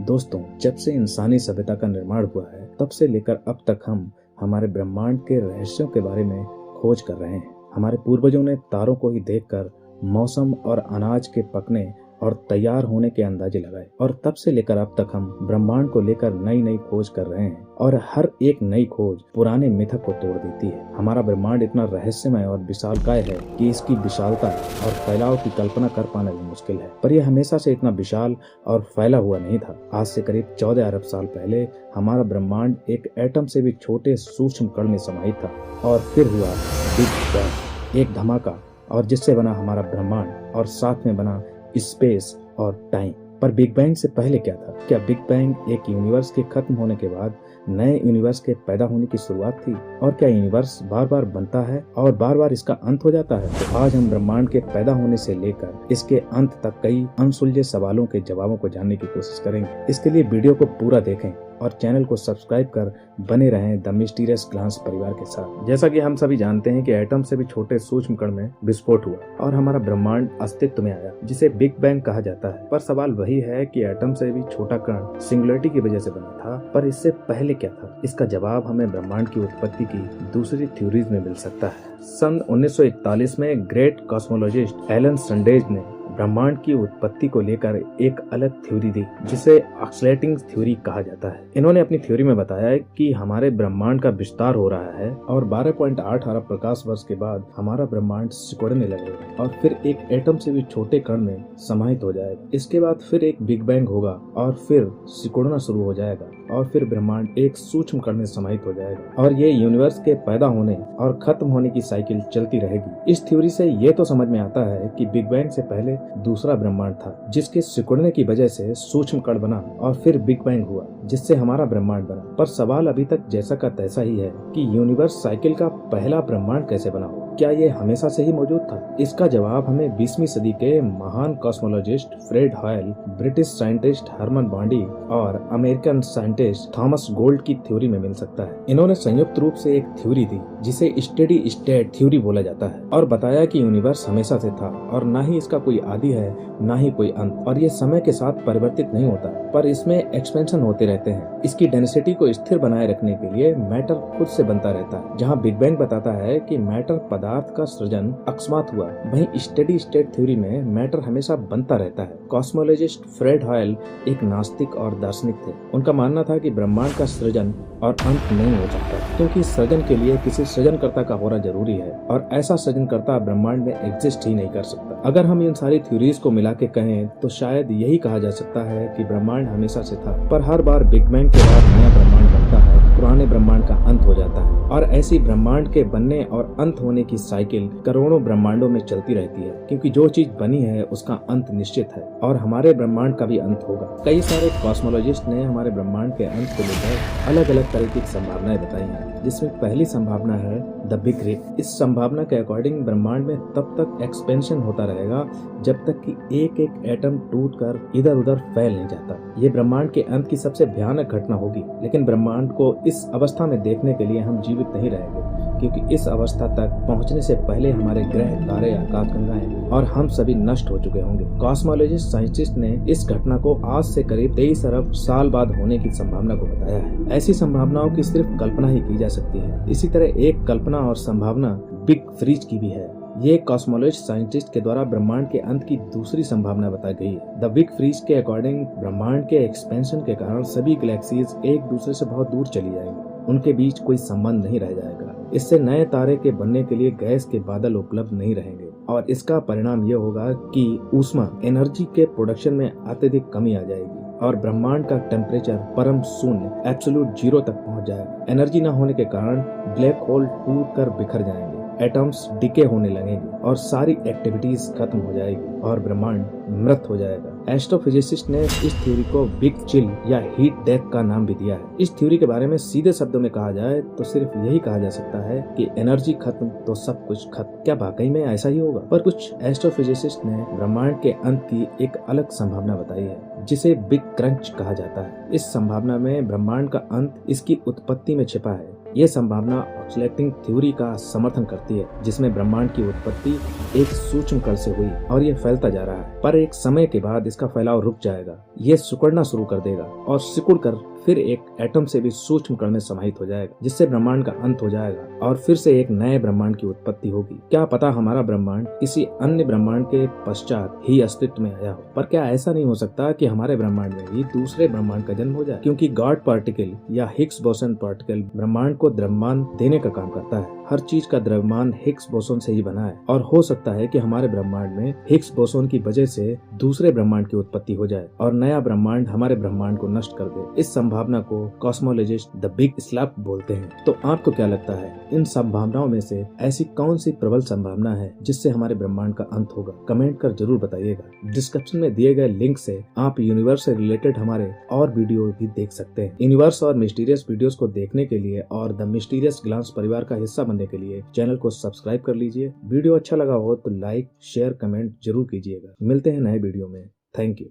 दोस्तों, जब से इंसानी सभ्यता का निर्माण हुआ है तब से लेकर अब तक हम हमारे ब्रह्मांड के रहस्यों के बारे में खोज कर रहे हैं। हमारे पूर्वजों ने तारों को ही देखकर मौसम और अनाज के पकने और तैयार होने के अंदाजे लगाए और तब से लेकर अब तक हम ब्रह्मांड को लेकर नई नई खोज कर रहे हैं और हर एक नई खोज पुराने मिथक को तोड़ देती है। हमारा ब्रह्मांड इतना रहस्यमय और विशालकाय है कि इसकी विशालता और फैलाव की कल्पना कर पाना भी मुश्किल है, पर यह हमेशा से इतना विशाल और फैला हुआ नहीं था। आज से करीब 14 अरब साल पहले हमारा ब्रह्मांड एक एटम से भी छोटे सूक्ष्म कण में समाहित था और फिर हुआ बिग बैंग, एक धमाका, और जिससे बना हमारा ब्रह्मांड और साथ में बना स्पेस और टाइम। पर बिग बैंग से पहले क्या था? क्या बिग बैंग एक यूनिवर्स के खत्म होने के बाद नए यूनिवर्स के पैदा होने की शुरुआत थी? और क्या यूनिवर्स बार बार बनता है और बार बार इसका अंत हो जाता है? तो आज हम ब्रह्मांड के पैदा होने से लेकर इसके अंत तक कई अनसुलझे सवालों के जवाबों को जानने की कोशिश करेंगे। इसके लिए वीडियो को पूरा देखें और चैनल को सब्सक्राइब कर बने रहें द मिस्टीरियस ग्लांस परिवार के साथ। जैसा कि हम सभी जानते हैं कि एटम से भी छोटे सूक्ष्म कण में विस्फोट हुआ और हमारा ब्रह्मांड अस्तित्व में आया, जिसे बिग बैंग कहा जाता है। पर सवाल वही है कि एटम से भी छोटा कण सिंगुलरिटी की वजह से बना था, पर इससे पहले क्या था? इसका जवाब हमें ब्रह्मांड की उत्पत्ति की दूसरी थ्योरीज में मिल सकता है। सन 1941 में ग्रेट कॉस्मोलॉजिस्ट एलन संडेज ने ब्रह्मांड की उत्पत्ति को लेकर एक अलग थ्योरी दी, जिसे ऑक्सीलेटिंग थ्योरी कहा जाता है। इन्होंने अपनी थ्योरी में बताया कि हमारे ब्रह्मांड का विस्तार हो रहा है और 12.8 अरब प्रकाश वर्ष के बाद हमारा ब्रह्मांड सिकुड़ने लगेगा और फिर एक एटम से भी छोटे कण में समाहित हो जाएगा। इसके बाद फिर एक बिग बैंग होगा और फिर सिकुड़ना शुरू हो जाएगा और फिर ब्रह्मांड एक सूक्ष्म कण में समाहित हो जाएगा और ये यूनिवर्स के पैदा होने और खत्म होने की साइकिल चलती रहेगी। इस थ्योरी से ये तो समझ में आता है कि बिग बैंग से पहले दूसरा ब्रह्मांड था, जिसके सिकुड़ने की वजह से सूक्ष्म कण बना और फिर बिग बैंग हुआ, जिससे हमारा ब्रह्मांड बना। पर सवाल अभी तक जैसा का तैसा ही है कि यूनिवर्स साइकिल का पहला ब्रह्मांड कैसे बना हो? क्या ये हमेशा से ही मौजूद था? इसका जवाब हमें 20वीं सदी के महान cosmologist Fred Hoyle, British scientist Hermann Bondi और अमेरिकन साइंटिस्ट थॉमस गोल्ड की थ्योरी में मिल सकता है। इन्होंने संयुक्त रूप से एक थ्योरी दी जिसे स्टेडी स्टेट थ्योरी बोला जाता है और बताया कि यूनिवर्स हमेशा से था और न ही इसका कोई आदि है न ही कोई अंत, और ये समय के साथ परिवर्तित नहीं होता, पर इसमें एक्सपेंशन होते रहते हैं। इसकी डेंसिटी को स्थिर बनाए रखने के लिए मैटर खुद से बनता रहता है। जहाँ बिग बैंग बताता है कि मैटर पदार्थ का सृजन अकस्मात हुआ, वहीं स्टेडी स्टेट थ्योरी में मैटर हमेशा बनता रहता है। कॉस्मोलॉजिस्ट फ्रेड हॉयल एक नास्तिक और दार्शनिक थे। उनका मानना था कि ब्रह्मांड का सृजन और अंत नहीं हो सकता, क्योंकि सृजन के लिए किसी सृजनकर्ता का होना जरूरी है और ऐसा सृजनकर्ता ब्रह्मांड में एग्जिस्ट ही नहीं कर सकता। अगर हम इन सारी थ्योरीज को मिला के कहें तो शायद यही कहा जा सकता है कि ब्रह्मांड हमेशा से था, पर हर बार बिग बैंग के बाद नया ब्रह्मांड बनता है, पुराने ब्रह्मांड का अंत हो जाता है और ऐसी ब्रह्मांड के बनने और अंत होने की साइकिल करोड़ों ब्रह्मांडों में चलती रहती है, क्योंकि जो चीज बनी है उसका अंत निश्चित है और हमारे ब्रह्मांड का भी अंत होगा। कई सारे कॉस्मोलॉजिस्ट ने हमारे ब्रह्मांड के अंत को लेकर अलग अलग तरह की संभावनाएं बताई हैं, जिसमें पहली संभावना है द बिग रिप। इस संभावना के अकॉर्डिंग ब्रह्मांड में तब तक एक्सपेंशन होता रहेगा जब तक कि एक एक एटम टूटकर इधर उधर फैल नहीं जाता। ये ब्रह्मांड के अंत की सबसे भयानक घटना होगी, लेकिन ब्रह्मांड को इस अवस्था में देखने के लिए हम जीवित नहीं रहेंगे, क्योंकि इस अवस्था तक पहुंचने से पहले हमारे ग्रह, तारे, आकाशगंगाएं और हम सभी नष्ट हो चुके होंगे। कॉस्मोलॉजिस्ट साइंटिस्ट ने इस घटना को आज से करीब 23 अरब साल बाद होने की संभावना को बताया है। ऐसी संभावनाओं की सिर्फ कल्पना ही की जा सकती है। इसी तरह एक कल्पना और संभावना बिग फ्रीज की भी है। ये कॉस्मोलॉजिस्ट साइंटिस्ट के द्वारा ब्रह्मांड के अंत की दूसरी संभावना बताई गई है। द बिग फ्रीज के अकॉर्डिंग ब्रह्मांड के एक्सपेंशन के कारण सभी गैलेक्सीज एक दूसरे से बहुत दूर चली जाएंगी, उनके बीच कोई संबंध नहीं रह जाएगा। इससे नए तारे के बनने के लिए गैस के बादल उपलब्ध नहीं रहेंगे और इसका परिणाम यह होगा कि ऊष्मा एनर्जी के प्रोडक्शन में अत्यधिक कमी आ जाएगी और ब्रह्मांड का टेम्परेचर परम शून्य एब्सोल्यूट जीरो तक पहुंच जाएगा। एनर्जी न होने के कारण ब्लैक होल टूट कर बिखर जाएंगे, एटम्स डिके होने लगेंगे और सारी एक्टिविटीज खत्म हो जाएगी और ब्रह्मांड मृत हो जाएगा। एस्ट्रोफिजिसिस्ट ने इस थ्योरी को बिग चिल या हीट डेथ का नाम भी दिया है। इस थ्योरी के बारे में सीधे शब्दों में कहा जाए तो सिर्फ यही कहा जा सकता है कि एनर्जी खत्म तो सब कुछ खत्म। क्या वाकई में ऐसा ही होगा? पर कुछ एस्ट्रोफिजिसिस्ट ने ब्रह्मांड के अंत की एक अलग संभावना बताई है, जिसे बिग क्रंच कहा जाता है। इस संभावना में ब्रह्मांड का अंत इसकी उत्पत्ति में छिपा है। ये संभावना ऑसिलेटिंग थ्योरी का समर्थन करती है, जिसमें ब्रह्मांड की उत्पत्ति एक सूक्ष्म कण से हुई और यह फैलता जा रहा है, पर एक समय के बाद इसका फैलाव रुक जाएगा। ये सिकुड़ना शुरू कर देगा और सिकुड़कर फिर एक एटम से भी सूक्ष्म कण में समाहित हो जाएगा, जिससे ब्रह्मांड का अंत हो जाएगा और फिर से एक नए ब्रह्मांड की उत्पत्ति होगी। क्या पता हमारा ब्रह्मांड किसी अन्य ब्रह्मांड के पश्चात ही अस्तित्व में आया हो, पर क्या ऐसा नहीं हो सकता कि हमारे ब्रह्मांड में भी दूसरे ब्रह्मांड का जन्म हो जाए? क्योंकि गॉड पार्टिकल या हिग्स बोसन पार्टिकल ब्रह्मांड को द्रव्यमान देने का काम करता है। हर चीज का द्रव्यमान हिग्स बोसन से ही बना है और हो सकता है कि हमारे ब्रह्मांड में हिग्स बोसन की वजह से दूसरे ब्रह्मांड की उत्पत्ति हो जाए और नया ब्रह्मांड हमारे ब्रह्मांड को नष्ट कर दे। इस संभावना को कॉस्मोलॉजिस्ट द बिग स्लैप बोलते हैं। तो आपको क्या लगता है, इन संभावनाओं में से ऐसी कौन सी प्रबल संभावना है जिससे हमारे ब्रह्मांड का अंत होगा? कमेंट कर जरूर बताइएगा। डिस्क्रिप्शन में दिए गए लिंक से आप यूनिवर्स से रिलेटेड हमारे और वीडियो भी देख सकते हैं। यूनिवर्स और मिस्टीरियस वीडियोस को देखने के लिए और द मिस्टीरियस ग्लांस परिवार का हिस्सा बनने के लिए चैनल को सब्सक्राइब कर लीजिए। वीडियो अच्छा लगा हो तो लाइक, शेयर, कमेंट जरूर कीजिएगा। मिलते हैं नए वीडियो में। Thank you.